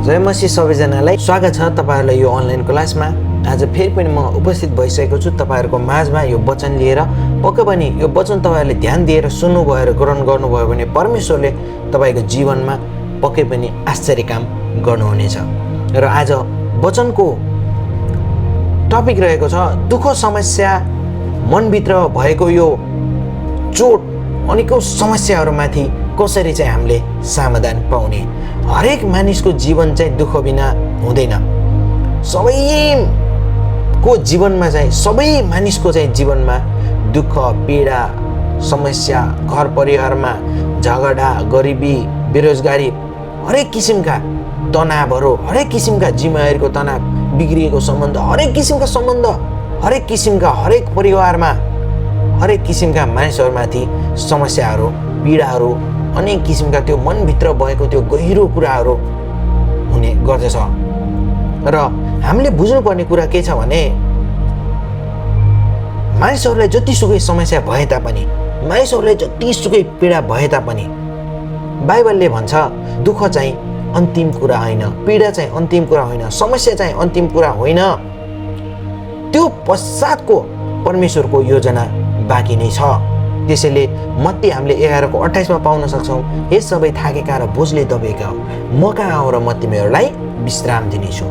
जय मसी सबैजनालाई स्वागत छ तपाईहरुलाई यो अनलाइन क्लासमा। आज फेरि पनि म उपस्थित भइसकेको छु तपाईहरुको माझमा यो वचन लिएर। पक्कै पनि यो वचन तपाईहरुले ध्यान दिएर सुन्नुभयो र ग्रहण गर्नुभयो भने परमेश्वरले तपाईको जीवनमा पक्कै पनि आश्चर्य काम गर्नुहुनेछ। र आज वचनको टपिक रहेको छ दुःख समस्या, मनभित्र भएको यो चोट, अनेकौं समस्याहरुमाथि कसरी चाहिँ हामीले समाधान पाउने। हरेक मानिसको जीवन चाहिँ दुःख बिना हुँदैन। सबैको जीवनमा चाहिँ सबै मानिसको चाहिँ जीवनमा दुःख, पीडा, समस्या, घर परिवारमा झगडा, गरिबी, बेरोजगारी, हरेक किसिमका तनावहरू, हरेक किसिमका जिम्मेवारीको तनाव, बिग्रिएको सम्बन्ध, हरेक किसिमका सम्बन्ध, हरेक परिवारमा हरेक किसिमका मानिसहरुमाथि समस्याहरू, पीडाहरू, अनेक किसिमका त्यो मनभित्र भएको त्यो गहिरो कुराहरू हुने गर्दछ। र हामीले बुझ्नुपर्ने कुरा के छ भने मानिसहरूलाई जतिसुकै समस्या भए तापनि, मानिसहरूलाई जतिसुकै पीडा भए तापनि बाइबलले भन्छ दुःख चाहिँ अन्तिम कुरा होइन, पीडा चाहिँ अन्तिम कुरा होइन, समस्या चाहिँ अन्तिम कुरा होइन। त्यो पश्चातको परमेश्वरको योजना बाँकी नै छ। त्यसैले मत्ती हामीले 11:28 मा पाउन सक्छौं, हे सबै थाकेका र बोझले दबेका म कहाँ आऊ र म तिमीहरूलाई विश्राम दिनेछु।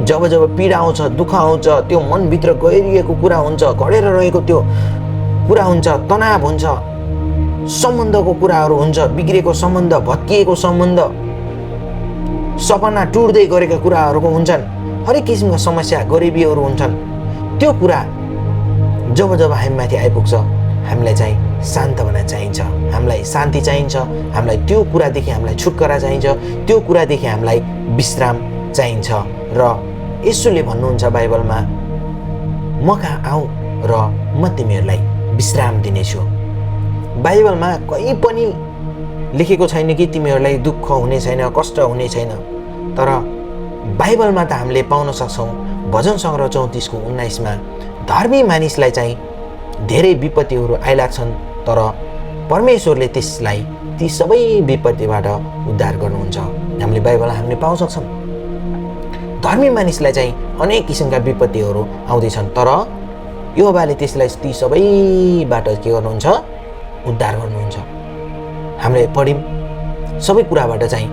जब जब पीडा आउँछ, दुःख आउँछ, त्यो मनभित्र गहिरिएको कुरा हुन्छ, घडेर रहेको त्यो कुरा हुन्छ, तनाव हुन्छ, सम्बन्धको कुराहरू हुन्छ, बिग्रेको सम्बन्ध, भत्किएको सम्बन्ध, सपना टुट्दै गरेका कुराहरूको हुन्छन्, हरेक किसिमका समस्या, गरिबीहरू हुन्छन्। त्यो कुरा जब जब हामीमाथि आइपुग्छ हामीलाई चाहिँ सान्त्वना चाहिन्छ, हामीलाई शान्ति चाहिन्छ, हामीलाई त्यो कुरादेखि हामीलाई छुटकारा चाहिन्छ, त्यो कुरादेखि हामीलाई विश्राम चाहिन्छ। र येशूले भन्नुहुन्छ बाइबलमा म कहाँ आऊ र म तिमीहरूलाई विश्राम दिनेछु। बाइबलमा कहीँ पनि लेखेको छैन कि तिमीहरूलाई दुःख हुने छैन, कष्ट हुने छैन। तर बाइबलमा त हामीले पाउन सक्छौँ भजन सङ्ग्रह 34:19 मा धर्मी मानिसलाई चाहिँ धेरै विपत्तिहरू आइलाग्छन्, तर परमेश्वरले त्यसलाई ती सबै विपत्तिबाट उद्धार गर्नुहुन्छ। हामीले बाइबलमा हामीले पाउन सक्छौँ धर्मी मानिसलाई चाहिँ अनेक किसिमका विपत्तिहरू आउँदैछन्, तर यहोवाले त्यसलाई ती सबैबाट के गर्नुहुन्छ? उद्धार गर्नुहुन्छ। हामीले पढ्यौँ सबै कुराबाट चाहिँ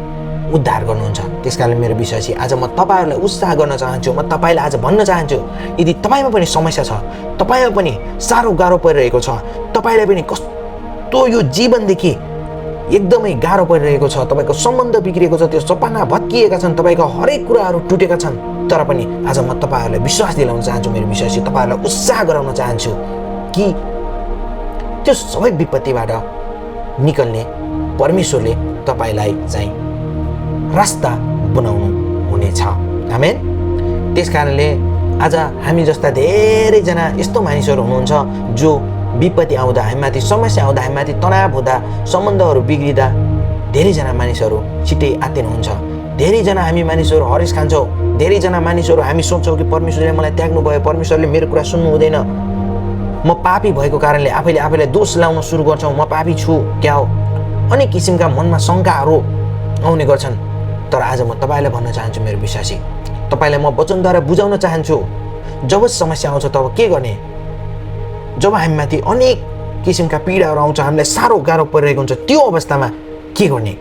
उद्धार गर्नुहुन्छ। त्यसकारण मेरो विश्वासी आज म तपाईहरुलाई उत्साह गर्न चाहन्छु, म तपाईलाई आज भन्न चाहन्छु यदि तपाईमा पनि समस्या छ, तपाईमा पनि साह्रो गाह्रो परिरहेको छ, तपाईलाई पनि कस्तो यो जीवनदेखि एकदमै गाह्रो परिरहेको छ, तपाईको सम्बन्ध बिग्रिएको छ, त्यो सपना भत्किएका छन्, तपाईको हरेक कुराहरू टुटेका छन्, तर पनि आज म तपाईहरुलाई विश्वास दिलाउन चाहन्छु, मेरो विश्वासी तपाईहरुलाई उत्साह गराउन चाहन्छु कि त्यो सबै विपत्तिबाट निकल्ने परमेश्वरले तपाईलाई चाहिँ रास्ता बनाउनु हुनेछ। आमेन। त्यसकारणले आज हामी जस्ता धेरैजना यस्तो मानिसहरू हुनुहुन्छ जो विपत्ति आउँदा, हामीमाथि समस्या आउँदा, हामीमाथि तनाव हुँदा, सम्बन्धहरू बिग्रिँदा धेरैजना मानिसहरू छिट्टै आत्तिनुहुन्छ। धेरैजना हामी मानिसहरू हरेस खान्छौँ, धेरैजना मानिसहरू हामी सोच्छौँ कि परमेश्वरले मलाई त्याग्नु भयो, परमेश्वरले मेरो कुरा सुन्नु हुँदैन, म पापी भएको कारणले आफैलाई दोष लाउन सुरु गर्छौँ, म पापी छु क्या हो, अनेक किसिमका मनमा शङ्काहरू आउने गर्छन्। तर आज म तपाईलाई भन्न चाहन्छु मेरो विश्वासी, तपाईलाई म वचनद्वारा बुझाउन चाहन्छु जब समस्या आउँछ तब के गर्ने, जब हामीमाथि अनेक किसिमका पीडाहरू आउँछ, हामीलाई साह्रो गाह्रो परिरहेको हुन्छ, त्यो अवस्थामा के गर्ने।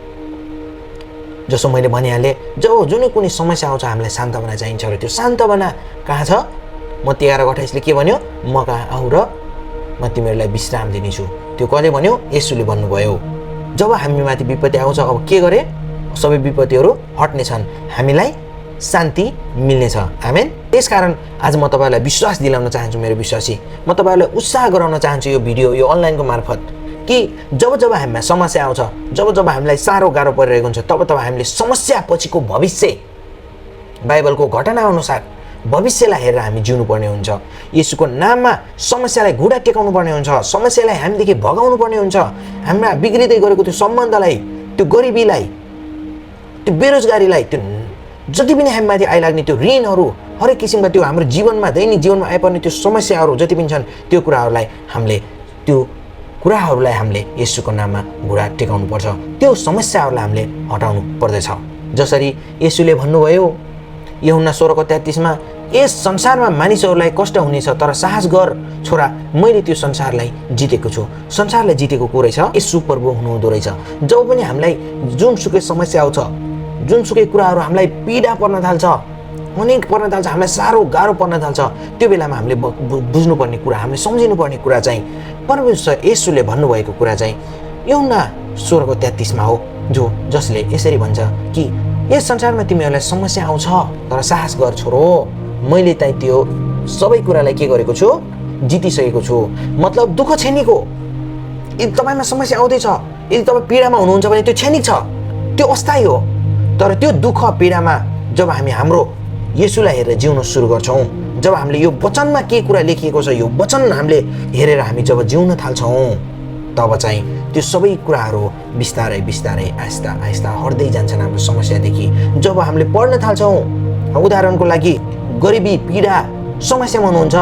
जसो मैले भनिहालेँ जब जुनै कुनै समस्या आउँछ हामीलाई सान्त्वना चाहिन्छ र त्यो सान्त्वना कहाँ छ? मत्ती 11:28 ले के भन्यो? म कहाँ आऊ र म तिमीहरूलाई विश्राम दिनेछु। त्यो कसले भन्यो? येशूले भन्नुभयो। जब हामीमाथि विपत्ति आउँछ अब के गरे? सबै विपत्तिहरू हट्नेछन्, हामीलाई शान्ति मिल्नेछ। आमेन। त्यसकारण आज म तपाईलाई विश्वास दिलाउन चाहन्छु मेरो विश्वासी, म तपाईलाई उत्साह गराउन चाहन्छु यो भिडियो, यो अनलाइनको मार्फत कि जब जब हामीमा समस्या आउँछ, जब जब हामीलाई साह्रो गाह्रो परिरहेको हुन्छ, तब तब हामीले समस्या पछिको भविष्य, बाइबलको घटना अनुसार भविष्यलाई हेरेर हामी जिउनु पर्ने हुन्छ। येशूको नाममा समस्यालाई घुँडा टेकाउनु पर्ने हुन्छ, समस्यालाई हामीदेखि भगाउनु पर्ने हुन्छ। हाम्रा बिग्रिँदै गरेको त्यो सम्बन्धलाई, त्यो गरिबीलाई, त्यो बेरोजगारीलाई, त्यो जति पनि हामीमाथि आइलाग्ने त्यो ऋणहरू, हरेक किसिमका त्यो हाम्रो जीवनमा, दैनिक जीवनमा आइपर्ने त्यो समस्याहरू जति पनि छन्, त्यो कुराहरूलाई हामीले येशूको नाममा घुँडा टेकाउनु पर्छ, त्यो समस्याहरूलाई हामीले हटाउनु पर्दछ। जसरी येशूले भन्नुभयो यूहन्ना 16:33 यस संसारमा मानिसहरूलाई कष्ट हुनेछ तर साहस गर छोरा मैले त्यो संसारलाई जितेको छु। संसारलाई जितेको को रहेछ? येशू प्रभु हुनुहुँदो रहेछ। जब पनि हामीलाई जुनसुकै समस्या आउँछ, जुनसुकै कुराहरू हामीलाई पीडा पर्न थाल्छ, अनेक पर्न थाल्छ, हामीलाई साह्रो गाह्रो पर्न थाल्छ, त्यो बेलामा हामीले बुझ्नुपर्ने कुरा, हामीले सम्झिनुपर्ने कुरा चाहिँ परमेश्वर येशूले भन्नुभएको कुरा चाहिँ यूहन्ना 16:33 हो, जसले यसरी भन्छ कि यस संसारमा तिमीहरूलाई समस्या आउँछ तर साहस गर छोरो मैले चाहिँ त्यो सबै कुरालाई के गरेको छु? जितिसकेको छु। मतलब दुःख क्षणिक हो। यदि तपाईँमा समस्या आउँदैछ, यदि तपाईँ पीडामा हुनुहुन्छ भने त्यो क्षणिक छ, त्यो अस्थायी हो। तर त्यो दुःख पीडामा जब हामी हाम्रो येशूलाई हेरेर जिउन सुरु गर्छौँ, जब हामीले यो वचनमा के कुरा लेखिएको छ यो वचन हामीले हेरेर हामी जब जिउन थाल्छौँ, तब चाहिँ त्यो सबै कुराहरू बिस्तारै बिस्तारै आस्ता आस्ता हट्दै जान्छन् हाम्रो समस्यादेखि। जब हामीले पढ्न थाल्छौँ, उदाहरणको लागि गरिबी पीडा समस्यामा हुनुहुन्छ,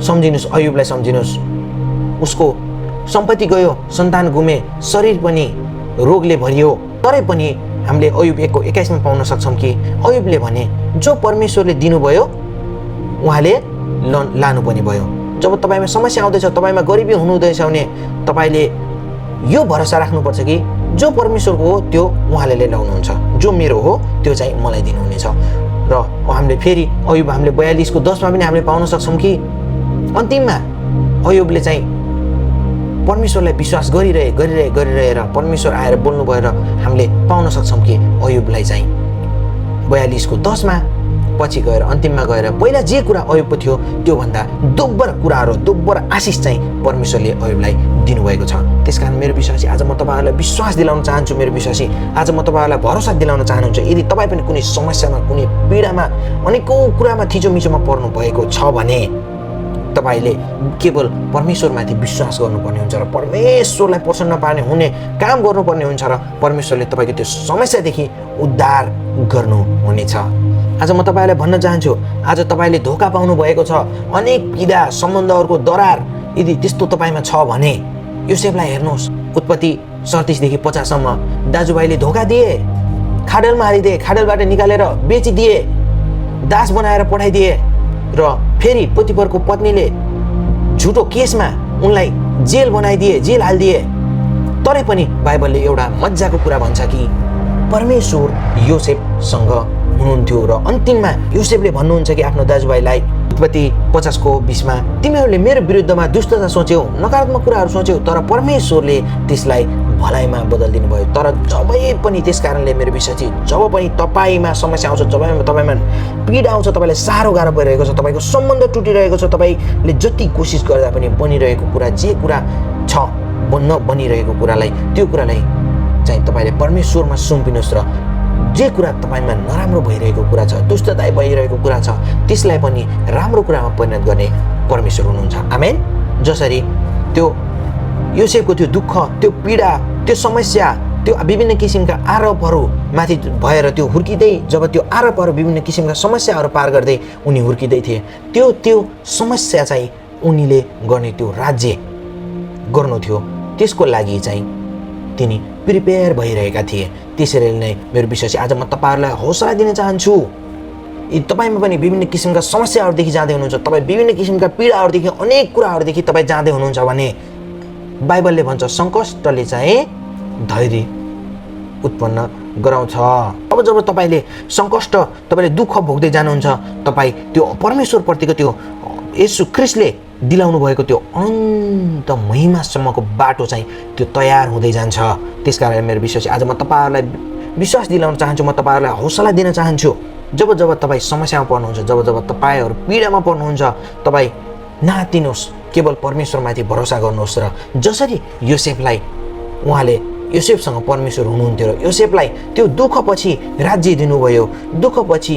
सम्झिनुहोस् अयुबलाई सम्झिनुहोस्, उसको सम्पत्ति गयो, सन्तान गुमे, शरीर पनि रोगले भरियो, तरै पनि हामीले अयुब 1:21 पाउन सक्छौँ कि अयुबले भने जो परमेश्वरले दिनुभयो उहाँले लानु पनि भयो। जब तपाईँमा समस्या आउँदैछ, तपाईँमा गरिबी हुनुहुँदैछ भने तपाईँले यो भरोसा राख्नुपर्छ कि जो परमेश्वरको हो त्यो उहाँले ल्याउनुहुन्छ, जो मेरो हो त्यो चाहिँ मलाई दिनुहुनेछ। र हामीले फेरि अयुब हामीले 42:10 पनि हामीले पाउन सक्छौँ कि अन्तिममा अयुबले चाहिँ परमेश्वरलाई विश्वास गरिरहेर परमेश्वर आएर बोल्नु भएर हामीले पाउन सक्छौँ कि अयुबलाई चाहिँ 42:10 पछि गएर अन्तिममा गएर पहिला जे कुरा अयुबको थियो त्योभन्दा दोब्बर कुराहरू, दोब्बर आशिष चाहिँ परमेश्वरले अयुबलाई दिनुभएको छ। त्यसकारण मेरो विश्वासी, आज म तपाईँहरूलाई विश्वास दिलाउन चाहन्छु, मेरो विश्वासी आज म तपाईँहरूलाई भरोसा दिलाउन चाहन्छु, यदि तपाईँ पनि कुनै समस्यामा, कुनै पीडामा, अनेकौँ कुरामा थिचोमिचोमा पर्नु भएको छ भने तपाईँले केवल परमेश्वरमाथि विश्वास गर्नुपर्ने हुन्छ र परमेश्वरलाई प्रसन्न पार्ने हुने काम गर्नुपर्ने हुन्छ र परमेश्वरले तपाईँको त्यो समस्यादेखि उद्धार गर्नुहुनेछ। आज म तपाईँलाई भन्न चाहन्छु, आज तपाईँले धोका पाउनु भएको छ, अनेक पीडा, सम्बन्धहरूको दरार यदि त्यस्तो तपाईँमा छ भने योसेफलाई हेर्नुहोस्, उत्पत्ति 37 -50 सम्म दाजुभाइले धोका दिए, खाडलमा हालिदिए, खाडलबाट निकालेर बेचिदिए, दास बनाएर पठाइदिए र फेरि पोतिफरको पत्नीले झुटो केसमा उनलाई जेल बनाइदिए, जेल हालिदिए। तरै पनि बाइबलले एउटा मजाको कुरा भन्छ कि परमेश्वर योसेफसँग हुनुहुन्थ्यो र अन्तिममा योसेफले भन्नुहुन्छ कि आफ्नो दाजुभाइलाई उत्पत्ति 50:20 तिमीहरूले मेरो विरुद्धमा दुष्टता सोच्यौ, नकारात्मक कुराहरू सोच्यौ, तर परमेश्वरले त्यसलाई भलाइमा बदलिदिनु भयो। तर जबै पनि त्यस कारणले मेरो विश्वासी, जब पनि तपाईँमा समस्या आउँछ, जब तपाईँमा पीडा आउँछ, तपाईँलाई साह्रो गाह्रो भइरहेको छ, तपाईँको सम्बन्ध टुटिरहेको छ, तपाईँले जति कोसिस गर्दा पनि बनिरहेको कुरा जे कुरा छ बनिरहेको कुरालाई, त्यो कुरालाई चाहिँ तपाईँले परमेश्वरमा सुम्पिनुहोस् र जे कुरा तपाईँमा नराम्रो भइरहेको कुरा छ, दुष्टता भइरहेको कुरा छ, त्यसलाई पनि राम्रो कुरामा परिणत गर्ने परमेश्वर हुनुहुन्छ। आमेन। जसरी त्यो योसेफको त्यो दुःख, त्यो पीडा, त्यो समस्या, त्यो विभिन्न किसिमका आरोपहरू माथि भएर त्यो हुर्किँदै, जब त्यो आरोपहरू विभिन्न किसिमका समस्याहरू पार गर्दै उनी हुर्किँदै थिए, त्यो समस्या चाहिँ उनीले गर्ने त्यो राज्य गर्नु थियो, त्यसको लागि चाहिँ तिनी प्रिपेयर भइरहेका थिए। त्यसरी नै मेरो विश्वासी, आज म तपाईँहरूलाई हौसला दिन चाहन्छु, यदि तपाईँमा पनि विभिन्न किसिमका समस्याहरूदेखि जाँदै हुनुहुन्छ, तपाईँ विभिन्न किसिमका पीडाहरूदेखि, अनेक कुराहरूदेखि तपाईँ जाँदै हुनुहुन्छ भने बाइबलले भन्छ सङ्कष्टले चाहिँ धैर्य उत्पन्न गराउँछ। अब जब तपाईँले सङ्कष्ट, तपाईँले दुःख भोग्दै जानुहुन्छ, तपाईँ त्यो परमेश्वरप्रतिको त्यो येशू ख्रीष्टले दिलाउनु भएको त्यो अनन्त महिमासम्मको बाटो चाहिँ त्यो तयार हुँदै जान्छ। त्यसकारण मेरो विश्वासी, आज म तपाईँहरूलाई विश्वास दिलाउन चाहन्छु, म तपाईँहरूलाई हौसला दिन चाहन्छु। जब जब तपाईँ समस्यामा पर्नुहुन्छ, जब जब तपाईँहरू पीडामा पर्नुहुन्छ, तपाईँ नआत्तिनुहोस्, केवल परमेश्वरमाथि भरोसा गर्नुहोस्। र जसरी योसेफलाई उहाँले, योसेफसँग परमेश्वर हुनुहुन्थ्यो र योसेफलाई त्यो दुःखपछि राज्य दिनुभयो, दुःखपछि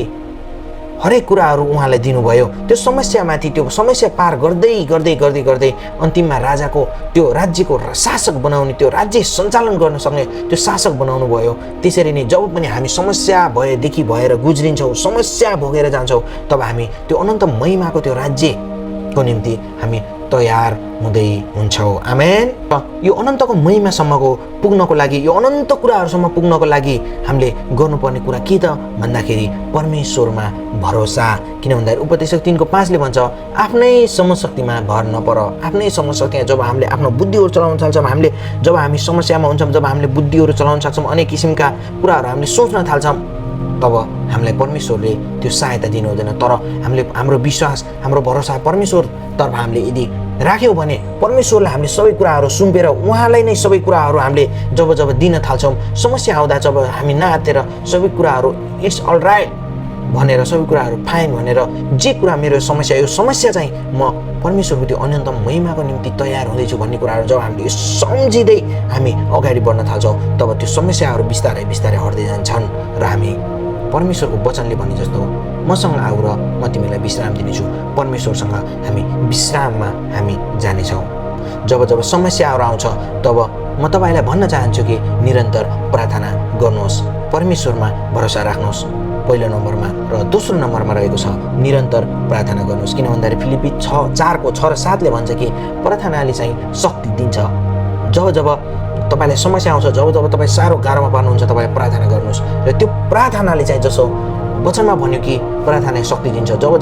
हरेक कुराहरू उहाँलाई दिनुभयो, त्यो समस्यामाथि त्यो समस्या पार गर्दै गर्दै गर्दै गर्दै अन्तिममा राजाको त्यो राज्यको शासक बनाउने, त्यो राज्य सञ्चालन गर्न सक्ने त्यो शासक बनाउनु भयो। त्यसरी नै जब पनि हामी समस्या भएदेखि भएर गुज्रिन्छौँ, समस्या भोगेर जान्छौँ, तब हामी त्यो अनन्त महिमाको त्यो राज्यको निम्ति हामी तयार हुँदै हुन्छौ। आमेन। यो अनन्तको महिमासम्मको पुग्नको लागि, यो अनन्त कुराहरूसम्म पुग्नको लागि हामीले गर्नुपर्ने कुरा के त भन्दाखेरि परमेश्वरमा भरोसा। किन भन्दाखेरि उपदेशक 3:5 भन्छ आफ्नै समशक्तिमा भर नपर। आफ्नै समशक्तिमा जब हामीले आफ्नो बुद्धिहरू चलाउन थाल्छौँ, जब हामी समस्यामा हुन्छौँ, जब हामीले बुद्धिहरू चलाउन सक्छौँ, अनेक किसिमका कुराहरू हामीले सोच्न थाल्छौँ, तब हामीलाई परमेश्वरले त्यो सहायता दिनु हुँदैन। तर हामीले हाम्रो विश्वास, हाम्रो भरोसा परमेश्वरतर्फ हामीले यदि राख्यौँ भने परमेश्वरले हामीले सबै कुराहरू सुम्पेर उहाँलाई नै सबै कुराहरू हामीले जब दिन थाल्छौँ, समस्या आउँदा जब हामी नआत्तेर सबै कुराहरू इट्स अल राइट भनेर, सबै कुराहरू फाइन भनेर, जे कुरा मेरो समस्या, यो समस्या चाहिँ म परमेश्वरको त्यो अनन्तम महिमाको निम्ति तयार हुँदैछु भन्ने कुराहरू जब हामीले सम्झिँदै हामी अगाडि बढ्न थाल्छौँ, तब त्यो समस्याहरू बिस्तारै बिस्तारै हट्दै जान्छन् र हामी परमेश्वरको वचनले भने जस्तो मसँग आऊ र म तिमीलाई विश्राम दिनेछु, परमेश्वरसँग हामी विश्राममा हामी जानेछौँ। जब समस्याहरू आउँछ तब म तपाईँलाई भन्न चाहन्छु कि निरन्तर प्रार्थना गर्नुहोस्, परमेश्वरमा भरोसा राख्नुहोस् पहिलो नम्बरमा, र दोस्रो नम्बरमा रहेको छ निरन्तर प्रार्थना गर्नुहोस्। किन भन्दाखेरि फिलिप्पी 4:6-7 भन्छ कि प्रार्थनाले चाहिँ शक्ति दिन्छ। जब तपाईँलाई समस्या आउँछ, जब तपाईँ साह्रो गाह्रोमा पर्नुहुन्छ, तपाईँ प्रार्थना गर्नुहोस् र त्यो प्रार्थनाले चाहिँ जसो वचनमा भन्यो कि प्रार्थनाले शक्ति दिन्छ। जब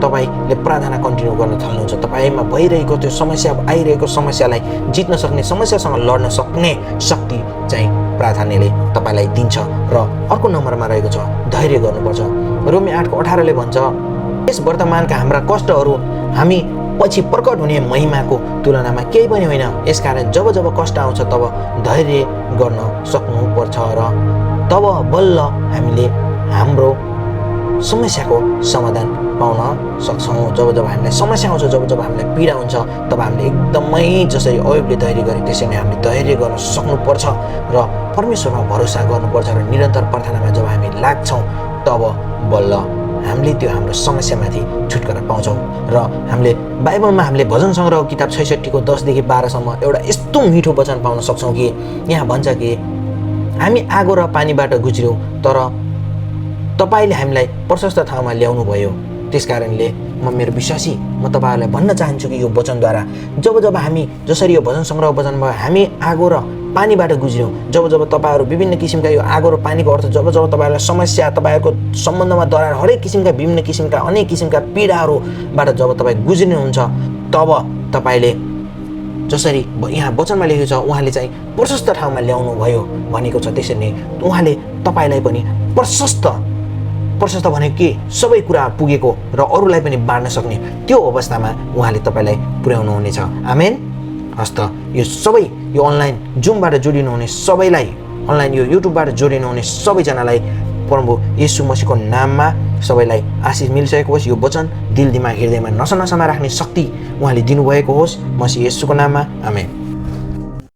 तपाईँले प्रार्थना कन्टिन्यू गर्न थाल्नुहुन्छ, तपाईँमा भइरहेको त्यो समस्या, आइरहेको समस्यालाई जित्न सक्ने, समस्यासँग लड्न सक्ने शक्ति चाहिँ प्रार्थनाले तपाईँलाई दिन्छ। र अर्को नम्बरमा रहेको छ धैर्य गर्नुपर्छ। रोमी 8:18 भन्छ यस वर्तमानका हाम्रा कष्टहरू हामी पछि प्रकट हुने महिमाको तुलनामा केही पनि होइन। यसकारण जब कष्ट आउँछ तब धैर्य गर्न सक्नुपर्छ र तब बल्ल हामीले हाम्रो समस्याको समाधान पाउन सक्छौँ। जब हामीलाई समस्या आउँछ, जब हामीलाई पीडा हुन्छ, तब हामीले एकदमै जसरी अयुबले धैर्य गरे त्यसरी नै हामीले धैर्य गर्न सक्नुपर्छ र परमेश्वरमा भरोसा गर्नुपर्छ र निरन्तर प्रार्थनामा जब हामी लाग्छौँ तब बल्ल हामीले त्यो हाम्रो समस्यामाथि छुटकारा पाउँछौँ। र हामीले बाइबलमा हामीले भजन सङ्ग्रह किताब 66:10-12 एउटा यस्तो मिठो वचन पाउन सक्छौँ कि यहाँ भन्छ कि हामी आगो र पानीबाट गुज्र्यौँ तर तपाईँले हामीलाई प्रशस्त ठाउँमा ल्याउनु भयो। त्यस कारणले मेरो विश्वासी, म तपाईँहरूलाई भन्न चाहन्छु कि यो वचनद्वारा जब हामी जसरी यो भजन सङ्ग्रह वचनमा हामी आगो र पानीबाट गुज्र्यौँ, जब तपाईँहरू विभिन्न किसिमका यो आगो र पानीको अर्थ जब तपाईँहरूलाई समस्या, तपाईँहरूको सम्बन्धमा दरार, हरेक किसिमका विभिन्न किसिमका अनेक किसिमका पीडाहरूबाट जब तपाईँ गुज्रिनुहुन्छ, तब तपाईँले जसरी यहाँ वचनमा लेखेको छ उहाँले चाहिँ प्रशस्त ठाउँमा ल्याउनु भयो भनेको छ, त्यसरी नै उहाँले तपाईँलाई पनि प्रशस्त भनेको के सबै कुरा पुगेको र अरूलाई पनि बाँड्न सक्ने त्यो अवस्थामा उहाँले तपाईँलाई पुर्याउनु हुनेछ। आमेन। हस्त यो सबै यो अनलाइन जुमबाट जोडिनु हुने सबैलाई, अनलाइन यो युट्युबबाट जोडिनु हुने सबैजनालाई प्रभु येशू मसीहको नाममा सबैलाई आशिष मिलिसकेको होस्। यो वचन दिल दिमाग हृदयमा नसा नसामा राख्ने शक्ति उहाँले दिनुभएको होस् मसीह येशूको नाममा। आमेन।